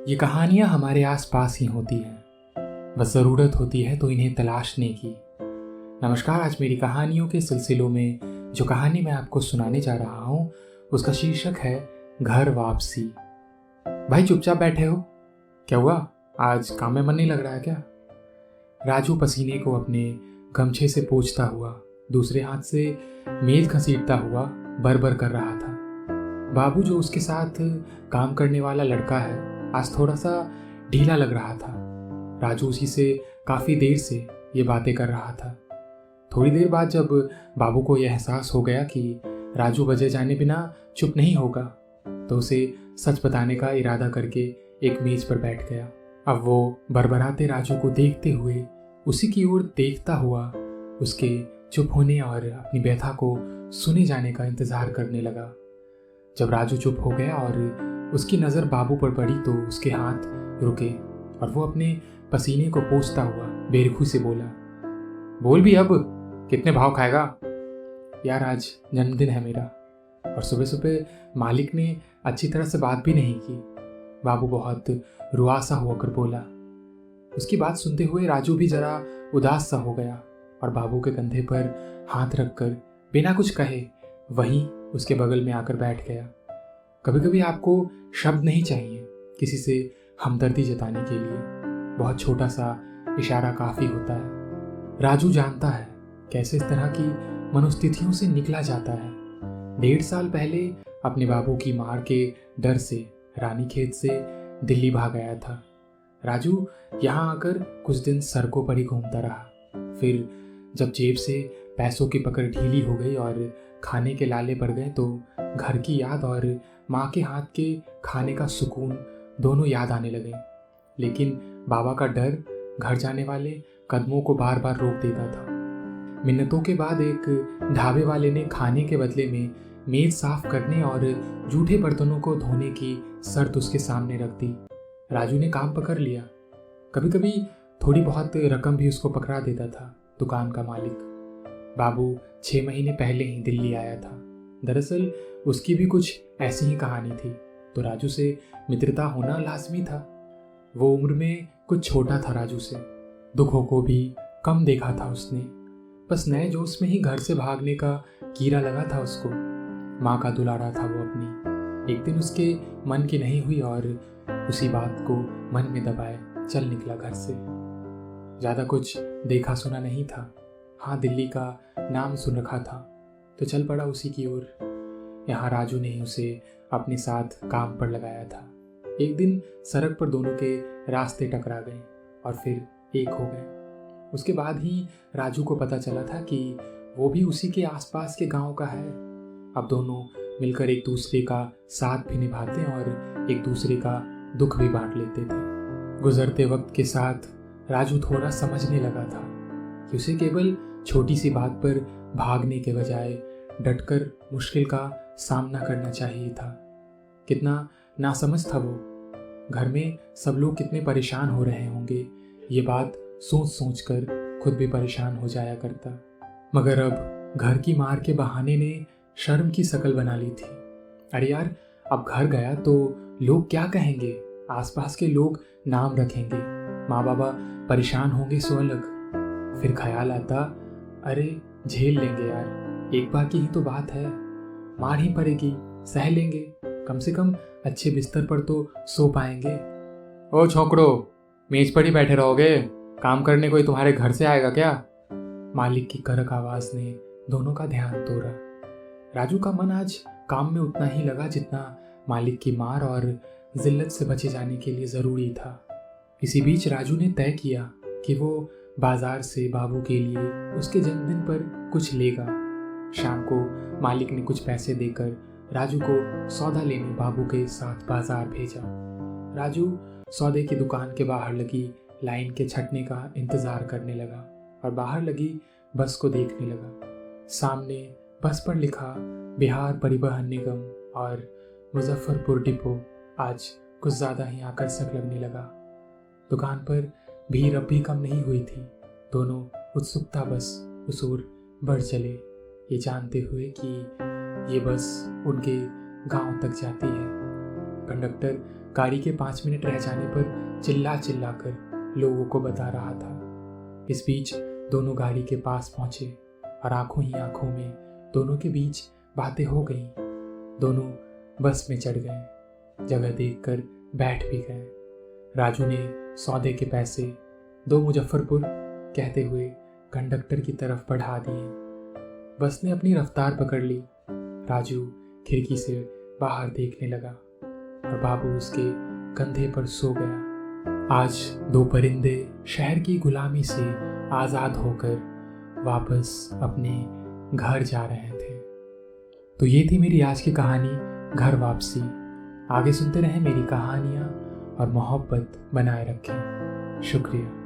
ये कहानियाँ हमारे आसपास ही होती हैं, बस ज़रूरत होती है तो इन्हें तलाशने की। नमस्कार। आज मेरी कहानियों के सिलसिलों में जो कहानी मैं आपको सुनाने जा रहा हूँ उसका शीर्षक है घर वापसी। भाई चुपचाप बैठे हो, क्या हुआ? आज काम में मन नहीं लग रहा है क्या? राजू पसीने को अपने गमछे से पोंछता हुआ दूसरे हाथ से मेज घसीटता हुआ बर कर रहा था। बाबू जो उसके साथ काम करने वाला लड़का है आज थोड़ा सा ढीला लग रहा था। राजू उसी से काफ़ी देर से ये बातें कर रहा था। थोड़ी देर बाद जब बाबू को यह एहसास हो गया कि राजू वजह जाने बिना चुप नहीं होगा तो उसे सच बताने का इरादा करके एक मेज पर बैठ गया। अब वो बरबराते राजू को देखते हुए उसी की ओर देखता हुआ उसके चुप होने और अपनी व्यथा को सुने जाने का इंतज़ार करने लगा। जब राजू चुप हो गया और उसकी नज़र बाबू पर पड़ी तो उसके हाथ रुके और वो अपने पसीने को पोंछता हुआ बेरुखी से बोला, बोल भी अब, कितने भाव खाएगा? यार आज जन्मदिन है मेरा और सुबह सुबह मालिक ने अच्छी तरह से बात भी नहीं की। बाबू बहुत रुआसा होकर बोला। उसकी बात सुनते हुए राजू भी जरा उदास सा हो गया और बाबू के कंधे पर हाथ रखकर बिना कुछ कहे वहीं उसके बगल में आकर बैठ गया। कभी कभी आपको शब्द नहीं चाहिए किसी से हमदर्दी जताने के लिए, बहुत छोटा सा इशारा काफ़ी होता है। राजू जानता है कैसे इस तरह की मनोस्थितियों से निकला जाता है। 1.5 साल पहले अपने बाबू की मार के डर से रानीखेत से दिल्ली भाग आया था। राजू यहाँ आकर कुछ दिन सड़कों पर ही घूमता रहा। फिर जब जेब से पैसों की पकड़ ढीली हो गई और खाने के लाले पड़ गए तो घर की याद और माँ के हाथ के खाने का सुकून दोनों याद आने लगे। लेकिन बाबा का डर घर जाने वाले कदमों को बार बार रोक देता था। मिन्नतों के बाद एक ढाबे वाले ने खाने के बदले में मेज साफ करने और जूठे बर्तनों को धोने की शर्त उसके सामने रख दी। राजू ने काम पकड़ लिया। कभी कभी थोड़ी बहुत रकम भी उसको पकड़ा देता था दुकान का मालिक। बाबू 6 महीने पहले ही दिल्ली आया था। दरअसल उसकी भी कुछ ऐसी ही कहानी थी, तो राजू से मित्रता होना लाजमी था। वो उम्र में कुछ छोटा था राजू से, दुखों को भी कम देखा था उसने। बस नए जोश में ही घर से भागने का कीड़ा लगा था उसको। माँ का दुलारा था वो अपनी। एक दिन उसके मन की नहीं हुई और उसी बात को मन में दबाए चल निकला घर से। ज़्यादा कुछ देखा सुना नहीं था। हाँ, दिल्ली का नाम सुन रखा था तो चल पड़ा उसी की ओर। यहाँ राजू ने ही उसे अपने साथ काम पर लगाया था। एक दिन सड़क पर दोनों के रास्ते टकरा गए और फिर एक हो गए। उसके बाद ही राजू को पता चला था कि वो भी उसी के आसपास के गांव का है। अब दोनों मिलकर एक दूसरे का साथ भी निभाते और एक दूसरे का दुख भी बांट लेते थे। गुजरते वक्त के साथ राजू थोड़ा समझने लगा था कि उसे केवल छोटी सी बात पर भागने के बजाय डटकर मुश्किल का सामना करना चाहिए था। कितना नासमझ था वो। घर में सब लोग कितने परेशान हो रहे होंगे, ये बात सोच सोच कर खुद भी परेशान हो जाया करता। मगर अब घर की मार के बहाने ने शर्म की शक्ल बना ली थी। अरे यार, अब घर गया तो लोग क्या कहेंगे? आसपास के लोग नाम रखेंगे, माँ बाबा परेशान होंगे सो अलग। फिर ख्याल आता, अरे झेल लेंगे यार, एक बार की ही तो बात है, मार ही पड़ेगी, सह लेंगे, कम से कम अच्छे बिस्तर पर तो सो पाएंगे। ओ छोकरो, मेज पर ही बैठे रहोगे? काम करने कोई तुम्हारे घर से आएगा क्या? मालिक की कड़क आवाज ने दोनों का ध्यान तोड़ा। राजू का मन आज काम में उतना ही लगा जितना मालिक की मार और जिल्लत से बचे जाने के लिए जरूरी था। इसी बीच राजू ने तय किया कि वो बाजार से बाबू के लिए उसके जन्मदिन पर कुछ लेगा। शाम को मालिक ने कुछ पैसे देकर राजू को सौदा लेने बाबू के साथ बाजार भेजा। राजू सौदे की दुकान के बाहर लगी लाइन के छटने का इंतजार करने लगा और बाहर लगी बस को देखने लगा। सामने बस पर लिखा बिहार परिवहन निगम और मुजफ्फरपुर डिपो आज कुछ ज़्यादा ही आकर्षक लगने लगा। दुकान पर भीड़ अब भी कम नहीं हुई थी। दोनों उत्सुकता बस उस ओर बढ़ चले, ये जानते हुए कि ये बस उनके गांव तक जाती है। कंडक्टर गाड़ी के 5 मिनट रह जाने पर चिल्ला चिल्ला कर लोगों को बता रहा था। इस बीच दोनों गाड़ी के पास पहुंचे और आंखों ही आंखों में दोनों के बीच बातें हो गईं। दोनों बस में चढ़ गए, जगह देखकर बैठ भी गए। राजू ने सौदे के पैसे 2 मुजफ्फरपुर कहते हुए कंडक्टर की तरफ बढ़ा दिए। बस ने अपनी रफ्तार पकड़ ली। राजू खिड़की से बाहर देखने लगा और बाबू उसके कंधे पर सो गया। आज 2 परिंदे शहर की गुलामी से आज़ाद होकर वापस अपने घर जा रहे थे। तो ये थी मेरी आज की कहानी, घर वापसी। आगे सुनते रहें मेरी कहानियाँ और मोहब्बत बनाए रखें। शुक्रिया।